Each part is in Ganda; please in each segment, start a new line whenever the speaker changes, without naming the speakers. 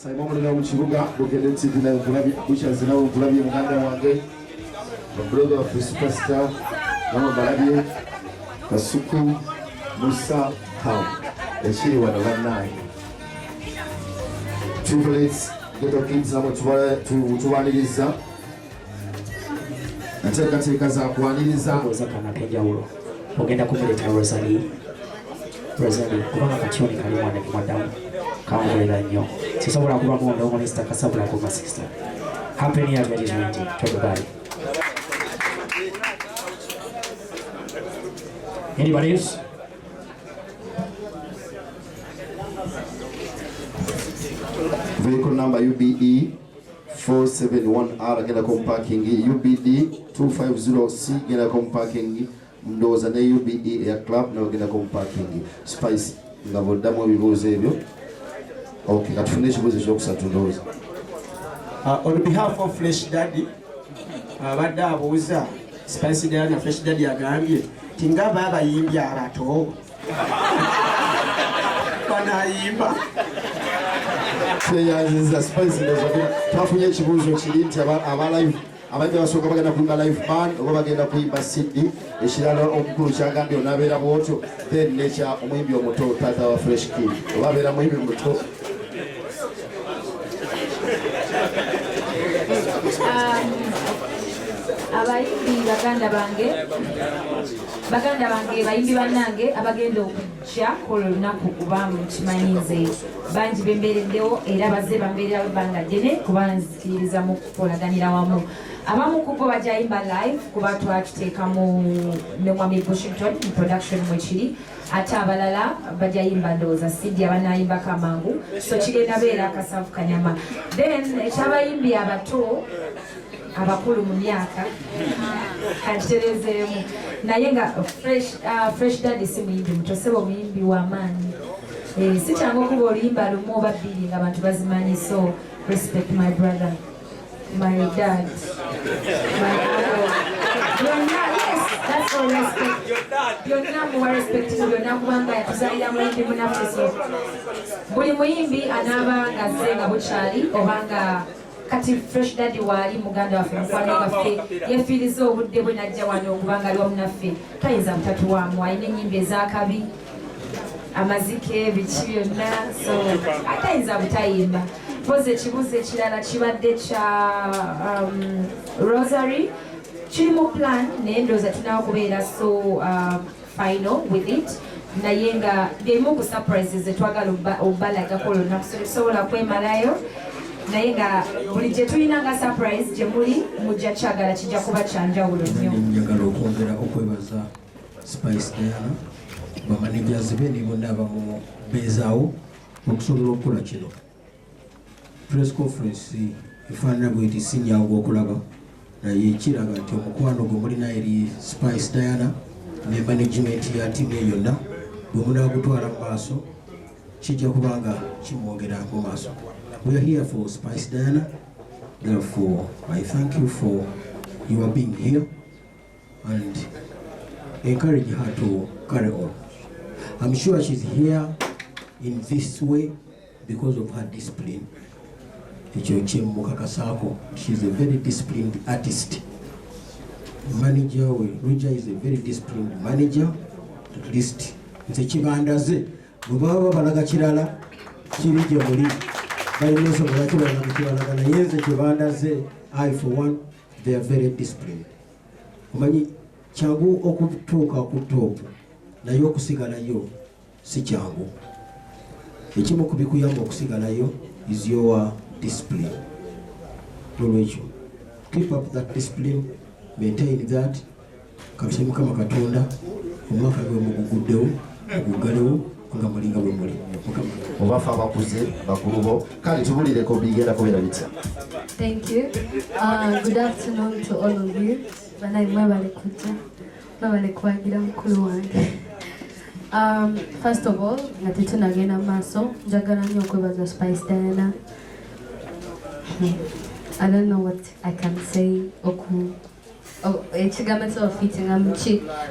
Simon Mulina mu kibuga Bugende TV nayo kulabye Bushazi nayo kulabye muganda wange brother of the superstar nayo balabye Kasuku Musa How ekiri wano bannaye Triplets Ghetto Kids nabo tuwaniriza nateekateeka za kuwaniriza
ozakana kenjawulo ogenda kumuleta Rosalie kubanga katyoni kali mwana kimwaddamu kamukolera nnyo sisobola kuba mwondo omunisita kasabula ku masista Happy New Year 2020 to everybody. Anybody else?
Vehicle number UBE 471R agenda ku parking, UBD 250C agenda ku parking, Ndoza ne UBE Air Club nayo agenda ku parking. Spice nga boddamu ebibuuzo ebyo. Okay, katufune ekibuuzo ekyokusatu Ndoza.
On behalf of Fresh Daddy, abadde abuuza Spice Daddy na Fresh Daddy agambye tingaba abayimbi abato banayimba
tweyanziza Spice Ndoza twafunye ekibuuzo kiri nti abalive abadde basooka bagenda kuyimba live band oba bagenda kuyimba CD ekirala omukulu kyagambye onaabeera bwotyo then nekya omuyimbi omuto taata wa Fresh Kid oba abeera muyimbi muto.
Abayimbi baganda bange bayimbi bannange abagenda okujja olunaku kuba mukimanyize bangi bembeereddewo era bazze bambeererawo ebbanga ddene kuba nzikiririza mu kukolaganira wamu. Abamu ku bo bajja yimba live kuba twakiteeka ne Mwami Washington mu production mwekiri, ate abalala bajja yimba ndowooza Sidi abanayimbako amangu, so kigenda beera akasavu kanyama. Then ekyabayimbi abato abakulu mu myaka kanterezeemu naye nga Fresh Daddy si muyimbi muto, sebo muyimbi w'amaanyi. Si kyangu okuba oluyimba lumu oba bbiri nga abantu bazimanyi, so respect my brother, my dad, my uncle. Yes, that's all respect. Byonna muwa respect byonna kubanga yatuzaalira muyimbi munaffe, so buli muyimbi anaaba nga azze nga bukyali obanga kati Fresh Daddy waali muganda waffe mukwano gwaffe yefiiriza obudde bwe najja wano okubanga ali wamu naffe tayinza butatuwaamu. Alina ennyimba ez'akabi amazike biki byonna, so atayinza butayimba. Poze ekibuuzo ekirala kibadde kya Rosary kiri mu plan naye ndowooza tunaawo kubeera so final with it, naye nga byemu ku surprises zetwagala obalagako olunaku so tetusobola kwemalayo, naye nga buli gye tulina nga surprise gye muli mujja kyagala kijja kuba kyanjawulo nnyo.
Njagala okwongera okwebaza Spice Diana bamanagers be ne bonna abamu beezaawo okusobola okukola kino. Press conference efaanana bweti sinyangu okulaba naye kiraga nti omukwano gwe mulina eri Spice Diana ne management ya tiimu eyo yonna bwe munaagutwala mu maaso kijja kubanga kimwongera mu maaso. We are here for Spice Diana, therefore I thank you for your being here and encourage her to carry on. I'm sure she's here in this way because of her discipline. She's a very disciplined artist. Manager, Roger is a very disciplined manager. At least, nze kibandaze bwebaba balaga kirala kiri gye muli balinosobola kibalaga kibalaga naye nze kibandaze I for one, they are very disciplined. Omanyi kyangu okutuuka ku top naye okusigalayo si kyangu. Ekimu ku bikuyamba okusigalayo is your discipline. Nolwekyo keep up that discipline, maintain that. Kabise Mukama Katonda omwaka gwe muguguddewo mugugalewo nga mulinga bwe muli.
Obafa abakuze bakulu bo kale tubulireko bigenda kubeera bitya.
Thank you. Good afternoon to all of you. Banayi mwebale kujja mwebale kwagira mukulu wange. First of all, nga tetunagenda maaso njagala nnyo okwebaza Spice Diana. I don't know what I can say.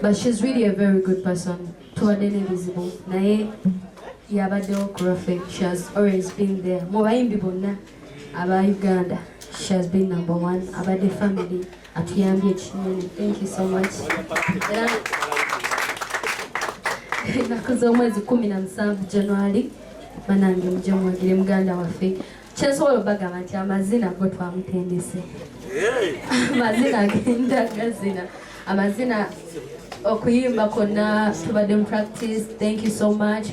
But she's really a very good person. Tuwadene visible. Naye yabaddewo ku lwaffe. She has always been there. Mu bayimbi bonna aba Uganda, she has been number one. Abadde family atuyambye ekinene. Thank you so much. Era ennaku z'omwezi 17 January banange mujje mwagire muganda waffe. Kyensobola obagamba nti amazina go twamutendese. Amazina agenda gazina. Amazina okuyimba konna tubadde mu practice. Thank you so much.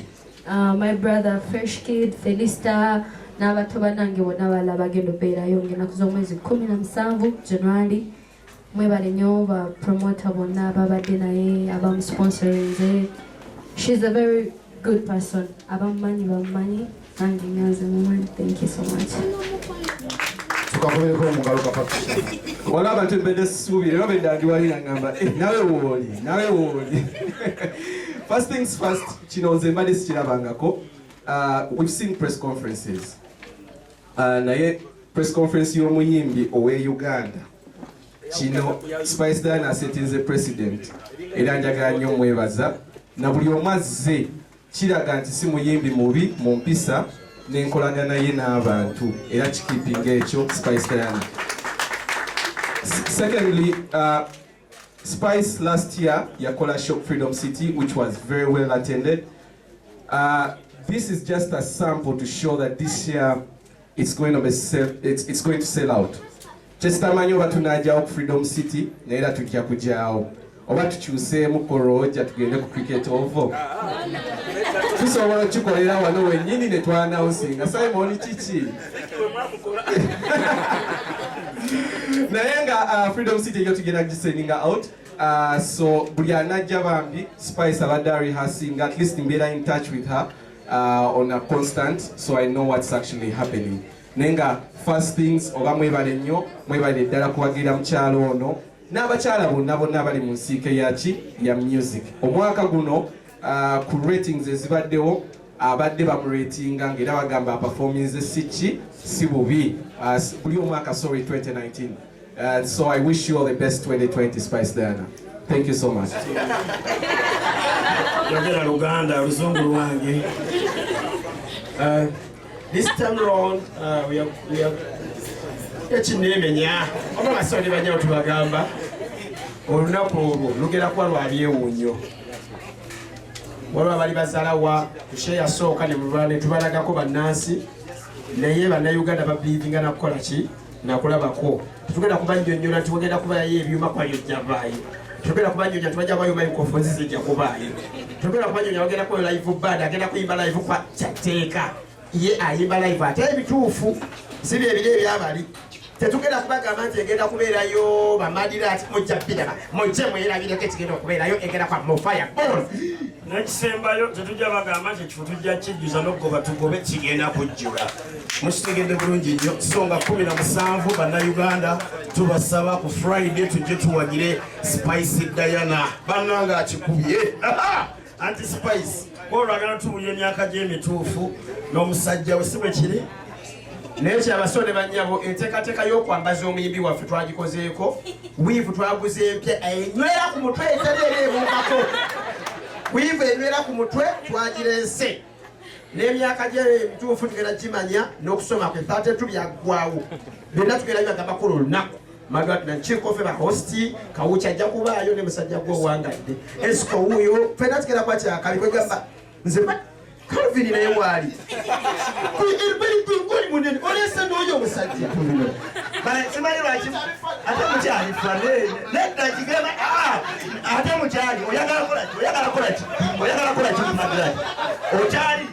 My brother Fresh Kid, Felista, n'abato banange bonna balala bagenda obeerayo ng'ennaku z'omwezi 17 January. Mwebale nnyo ba promoter bonna ababadde naye abamusponsorinze. She's a very good person. Abamumanyi bamumanyi nange nyanze mumanyi. Thank you so much.
Tukakomereko omugalo Patricia.
Wala abantu mbedde ssuubira era bendagi nagamba nawe wooli. First things first, kino nze mbadde sikirabangako. We've seen press conferences. Naye press conference y'omuyimbi owe Uganda. Kino Spice Diana asetinze president. Era njagala nnyo mwebaza. Na buli omu azze kiraga nti si muyimbi mubi mu mpisa n'enkolagana ye n'abantu. Era kikipinga ekyo Spice Diana. Secondly, Spice last year yakola Shop Freedom City, which was very well attended. This is just a sample to show that this year it's going to sell out. Just tamanyo batunaja Freedom City naera tukya kujao. Oba tukyuseemu koroja tugende ku cricket ovo. Tusobola kukolera wano wennyini ne twanawusinga Simon Chichi. Naye nga Freedom City yo tugenda gisendinga out. So buli anajja bambi Spice abadde rehearsing, at least mbeera in touch with her on a constant, so I know what's actually happening. Nenga first things oba mwebale nnyo, mwebale ddala kuwagira mukyalo ono n'abakyala bonna bali mu nsiike ya music. Omwaka guno ku ratings ezibaddewo abadde bamuratinga ng'era bagamba performance si bubi buli omwaka, sorry, 2019. So I wish you all the best 2020, Spice Diana. Thank you so much.
This time around, we have ekinemenya oba basoni banya otubagamba olunaku olwo lugera kwa lwabyewuunyo waliwo abali bazalawa tushe yasooka ne mulwana tubalagako bannansi naye bannayuganda babirivinga nakukola ki nakulabako tetugenda kubannyonnyola tugenda kubayo ebyuma kwayo jjavaayo tugenda kubanyonya tubajja bayo microphones zijja kubaayo tugenda kubanyonya bagenda kukola live band agenda kuyimba live kwa kyateeka ye ayimba live ate ebituufu si bye ebiri ebyabali tetugenda kubagamba nti egenda kubeerayo bamadira ati mujja bbiraba mujje mwerabireko ekigenda okubeerayo egenda kwa mofaya
nekisembayo tetujja bagamba nti ekifo tujja kijjuza n'okugoba tugobe kigenda kujjula mukitegedde bulungi nnyo so nga 17 bannayuganda tubasaba ku Friday tujje tuwagire Spice Diana bannanga akikubye anti Spice olwagala tubuye emyaka gy'emituufu n'omusajja we si bwe kiri naye kyabasole bannyabo enteekateeka y'okwambaza omuyimbi waffe twagikozeeko wiivu twaguze empya enywera ku mutwe etereera ebuukako wiivu enywera ku mutwe twagirense n'emyaka gy'emituufu tugenda kimanya n'okusoma kwe 32 byaggwawo byonna tugenda bibagambako olunaku Magwatna nchikofe ba hosti kawucha ajja kubaayo ne musajja gwo wangadde esiko wuyo fena tukera kwa kyaka bigamba nze Calvin naye wali ku irbali tungoli munene olesa n'oyo musajja bale simali lwaki ate mukyali fane nedda kigema ate mukyali oyagala kola ki Magwatna okyali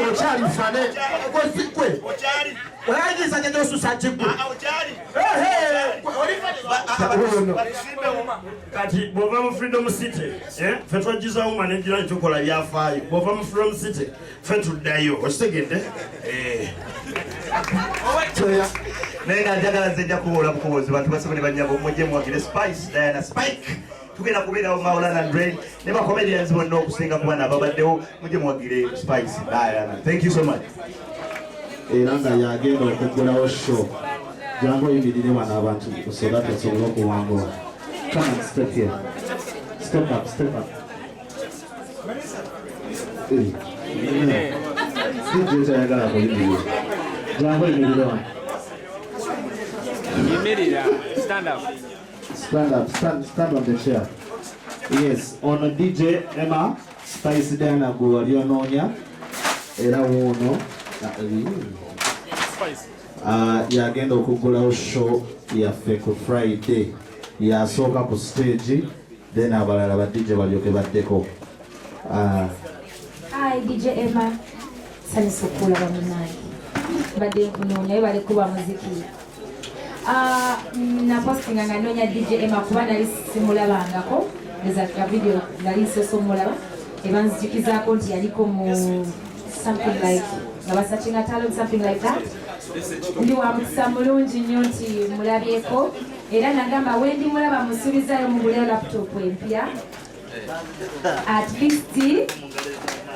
okyali fane okosikwe okyali oyagiza kye osusa kigwe kati bw'ova mu Freedom City ffe twajjizaawo manegira ne tukola byafaayo bw'ova mu Freedom City ffe tuddayo okitegedde naye nga njagala nze nja kuwola bukobozi bantu basobole bannyabo mujje muwagire Spice Diana Spike tugenda kubeerawo Maulana Andre ne bakomedians bonna okusinga ku bana ababaddewo mujje muwagire Spice Diana. Thank you so much.
Era nga yagenda okuggulawo show jangu oyimirire wano abantu osobola tosobole okuwangula. Come on, step here. Step up. DJ ayagala kuyimirira. Jangu yimirira.
Yimirira. Stand up.
Stand on the chair. Yes, on DJ Emma Spice Diana go aliononya era wono yagenda okugulawo show yaffe ku Friday yasooka ku stage then abalala ba DJ balyoke baddeko.
Hi DJ Emma sanisukula bamunange badde nkunonya bale kuba muziki na postinga nga nonya DJ Emma kuba nali simulabangako eza ka video nali sosomulaba ebanzikizaako nti yaliko mu something like nga basachinga talent something like that ndi wa mukisa mulungi nnyo nti mulabyeko era nagamba wendi mulaba musuubizayo mugule laptop empya at least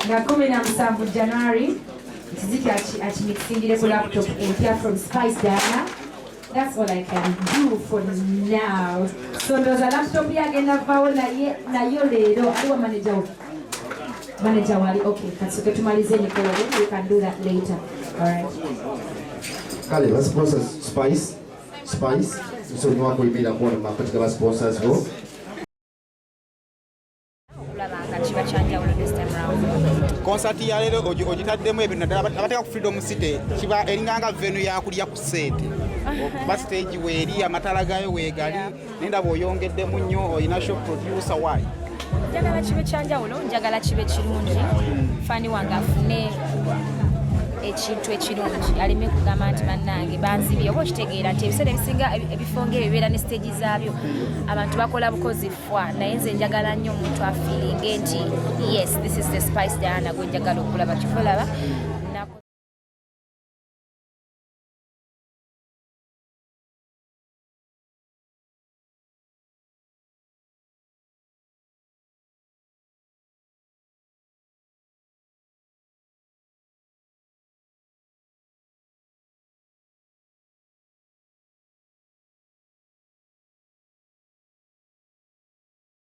nga 17 January kiziki akimixingire ku laptop empya from Spice Diana. That's all I can do for now. So ndoza laptop yagenda vawo nayo leero aliwa manager wali okay katsuke tumalize nikolo we can do that later. Alright.
Kale ba sponsors Spice so ni wako imira kuona makatika ba sponsors go.
Concert ya lero ogitaddemu ebintu naddala abateka ku Freedom City kiba eringanga venue ya kulya ku sente okuba stage weeri amatala gayo weegali nendaba oyongeddemu nnyo oyina show producer wayi
njagala kibe kyanjawulo njagala kibe kirungi fani wange afune ekintu ekirungi aleme kugamba nti bannange banzibye oba okitegeera nti ebiseera ebisinga ebifo ng'ebyo bibeera ne stage zaabyo abantu bakola bukozifwa naye nze njagala nnyo omuntu afiiringe nti yes this is the Spice Diana gwe njagala okulaba kifolaba